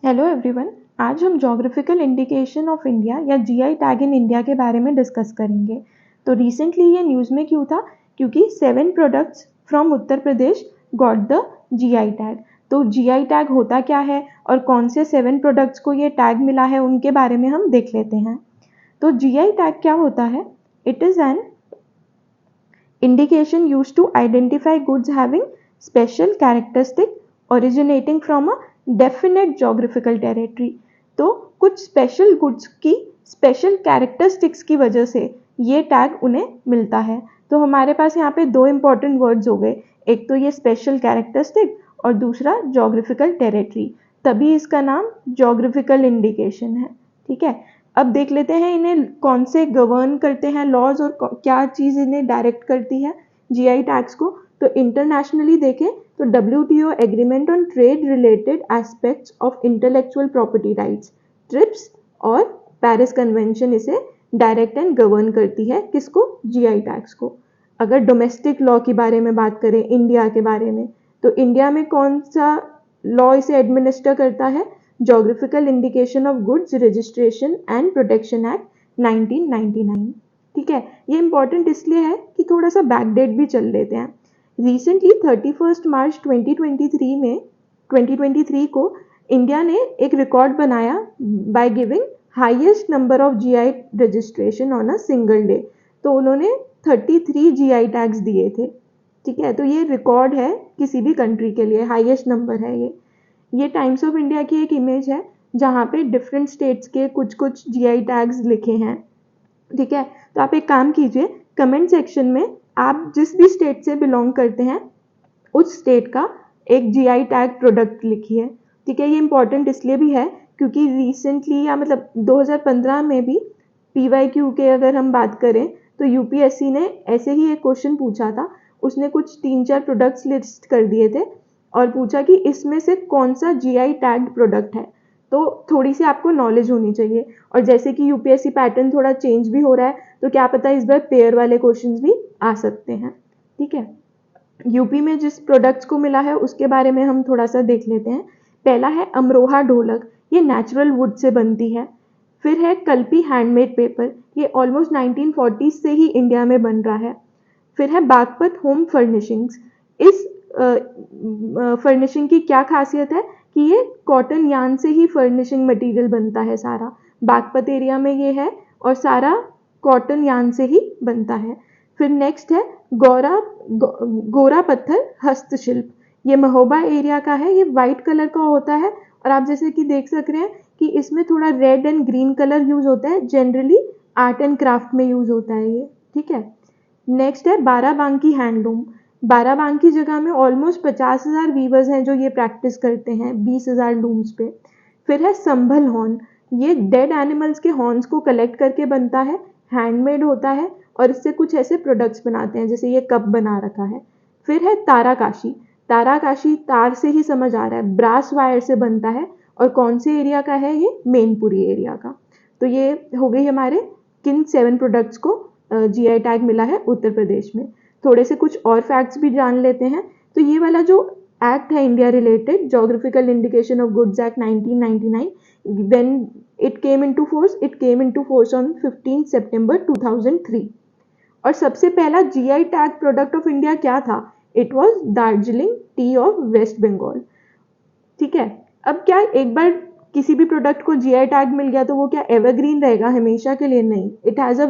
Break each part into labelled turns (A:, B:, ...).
A: Hello everyone. आज हम geographical indication of India या जीआई टैग इन इंडिया के बारे में डिस्कस करेंगे। तो रिसेंटली ये न्यूज़ में क्यों था? क्योंकि 7 products from Uttar Pradesh got the GI tag. तो जीआई टैग होता क्या है और कौन से 7 प्रोडक्ट्स को ये टैग मिला है उनके बारे में हम देख लेते हैं। तो जीआई टैग क्या होता है? It is an indication used to identify goods having special characteristic originating from a definite geographical territory। तो कुछ स्पेशल गुड्स की स्पेशल कैरेक्टरिस्टिक्स की वजह से ये टैग उन्हें मिलता है। तो हमारे पास यहाँ पे दो इंपॉर्टेंट वर्ड्स हो गए, एक तो ये स्पेशल कैरेक्टरिस्टिक और दूसरा जोग्राफिकल टेरिटरी, तभी इसका नाम जोग्राफिकल इंडिकेशन है। ठीक है, अब देख लेते हैं इन्हें कौन से गवर्न करते हैं लॉज और क्या चीज़ इन्हें डायरेक्ट करती है जीआई टैग्स को। तो इंटरनेशनली देखें तो WTO agreement on trade related aspects of intellectual property rights trips और पेरिस कन्वेंशन इसे डायरेक्ट एंड गवर्न करती है। किसको? जीआई टैग्स को। अगर डोमेस्टिक लॉ के बारे में बात करें इंडिया के बारे में, तो इंडिया में कौन सा लॉ इसे एडमिनिस्टर करता है? Geographical indication of goods registration and protection act 1999। ठीक है, ये इंपॉर्टेंट इसलिए है कि थोड़ा सा बैकडेट भी चल लेते हैं। रिसेंटली 31 मार्च 2023 को इंडिया ने एक रिकॉर्ड बनाया by giving highest number of GI registration on a single day. तो उन्होंने 33 जीआई टैग्स दिए थे। ठीक है, तो ये रिकॉर्ड है किसी भी कंट्री के लिए, हाईएस्ट नंबर है ये टाइम्स ऑफ इंडिया की एक इमेज है जहाँ पे डिफरेंट स्टेट्स के कुछ कुछ जीआई टैग्स लिखे हैं। ठीक है, तो आप एक काम कीजिए, कमेंट सेक्शन में आप जिस भी स्टेट से बिलोंग करते हैं उस स्टेट का एक जीआई टैग प्रोडक्ट लिखिए। ठीक है, ये इंपॉर्टेंट इसलिए भी है क्योंकि रिसेंटली या मतलब 2015 में भी PYQ के अगर हम बात करें तो यूपीएससी ने ऐसे ही एक क्वेश्चन पूछा था। उसने कुछ 3-4 प्रोडक्ट्स लिस्ट कर दिए थे और पूछा कि इसमें से कौन सा जीआई टैग प्रोडक्ट है। तो थोड़ी सी आपको नॉलेज होनी चाहिए, और जैसे कि यूपीएससी पैटर्न थोड़ा चेंज भी हो रहा है तो क्या पता इस बार पेयर वाले क्वेश्चंस भी आ सकते हैं। ठीक है, यूपी में जिस प्रोडक्ट्स को मिला है उसके बारे में हम थोड़ा सा देख लेते हैं। पहला है अमरोहा ढोलक, ये नेचुरल वुड से बनती है। फिर है कल्पी हैंडमेड पेपर, ये ऑलमोस्ट 1940 से ही इंडिया में बन रहा है। फिर है बागपत होम फर्निशिंग्स। इस फर्निशिंग की क्या खासियत है कि ये कॉटन यार्न से ही फर्निशिंग मटेरियल बनता है सारा। बागपत एरिया में ये है और सारा कॉटन यार्न से ही बनता है। फिर नेक्स्ट है गोरा पत्थर हस्तशिल्प, ये महोबा एरिया का है। ये वाइट कलर का होता है और आप जैसे कि देख सक रहे हैं कि इसमें थोड़ा red and green colour use होता है, जनरली आर्ट एंड क्राफ्ट में यूज होता है ये। ठीक है, नेक्स्ट है बाराबांकी हैंडलूम। बाराबांकी जगह में ऑलमोस्ट 50,000 वीवर्स हैं जो ये प्रैक्टिस करते हैं 20,000 लूम्स पे। फिर है संभल हॉर्न, ये डेड एनिमल्स के हॉर्न्स को कलेक्ट करके बनता है, हैंडमेड होता है और इससे कुछ ऐसे प्रोडक्ट्स बनाते हैं जैसे ये कप बना रखा है। फिर है ताराकाशी। ताराकाशी तार से ही समझ आ रहा है, ब्रास वायर से बनता है और कौन से एरिया का है? ये मेनपुरी एरिया का। तो ये हो गई हमारे किन 7 प्रोडक्ट्स को जीआई टैग मिला है उत्तर प्रदेश में। थोड़े से कुछ और फैक्ट्स भी जान लेते हैं। तो ये वाला जो एक्ट है India related, geographical indication of goods act 1999, when it came into force on 15 सितंबर 2003। और सबसे पहला GI tag product of India क्या था? It was Darjeeling tea of West Bengal. ठीक है, अब क्या एक बार किसी भी प्रोडक्ट को जीआई टैग मिल गया तो वो क्या एवरग्रीन रहेगा हमेशा के लिए? नहीं, it has a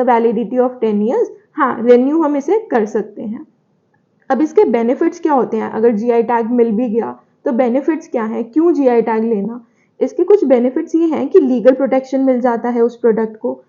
A: validity of 10 years. हाँ, रेन्यू हम इसे कर सकते हैं। अब इसके बेनिफिट्स क्या होते हैं? अगर जीआई टैग मिल भी गया तो बेनिफिट्स क्या हैं? क्यों जीआई टैग लेना? इसके कुछ बेनिफिट्स ये हैं कि लीगल प्रोटेक्शन मिल जाता है उस प्रोडक्ट को,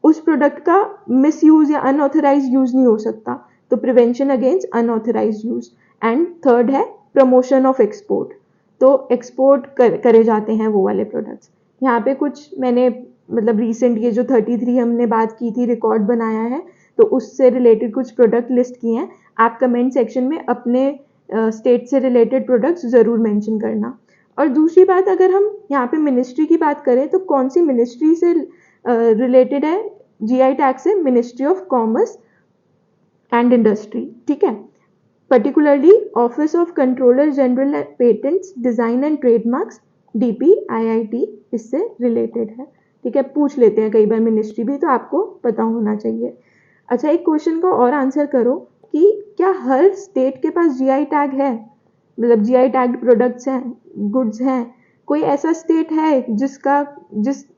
A: उस प्रोडक्ट का मिस यूज या अनऑथराइज यूज नहीं हो सकता, तो prevention against unauthorised use. And third है प्रमोशन ऑफ एक्सपोर्ट, तो एक्सपोर्ट करे जाते हैं वो वाले प्रोडक्ट्स। यहाँ पे कुछ मैंने मतलब रिसेंट ये जो 33 हमने बात की थी रिकॉर्ड बनाया है, तो उससे रिलेटेड कुछ प्रोडक्ट लिस्ट किए हैं। आप कमेंट सेक्शन में अपने स्टेट से रिलेटेड प्रोडक्ट्स ज़रूर मेंशन करना। और दूसरी बात, अगर हम यहाँ पे मिनिस्ट्री की बात करें तो कौन सी मिनिस्ट्री से रिलेटेड है जीआई टैग से? Ministry of commerce and industry. ठीक है, particularly office of controller general patents design and trademarks DPIIT इससे रिलेटेड है। ठीक है, पूछ लेते हैं कई बार मिनिस्ट्री भी, तो आपको पता होना चाहिए। अच्छा, एक क्वेश्चन को और आंसर करो कि क्या हर स्टेट के पास GI टैग है, मतलब GI टैग प्रोडक्ट्स हैं, गुड्स हैं? कोई ऐसा स्टेट है जिस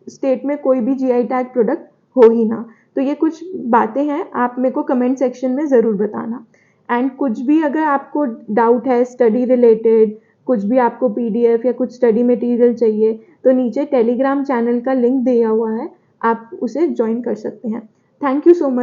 A: स्टेट में कोई भी GI टैग प्रोडक्ट हो ही ना? तो ये कुछ बातें हैं, आप मेरे को कमेंट सेक्शन में ज़रूर बताना। एंड कुछ भी अगर आपको डाउट है स्टडी रिलेटेड, कुछ भी आपको PDF या कुछ स्टडी मटेरियल चाहिए, तो नीचे टेलीग्राम चैनल का लिंक दिया हुआ है, आप उसे ज्वाइन कर सकते हैं। Thank you so much.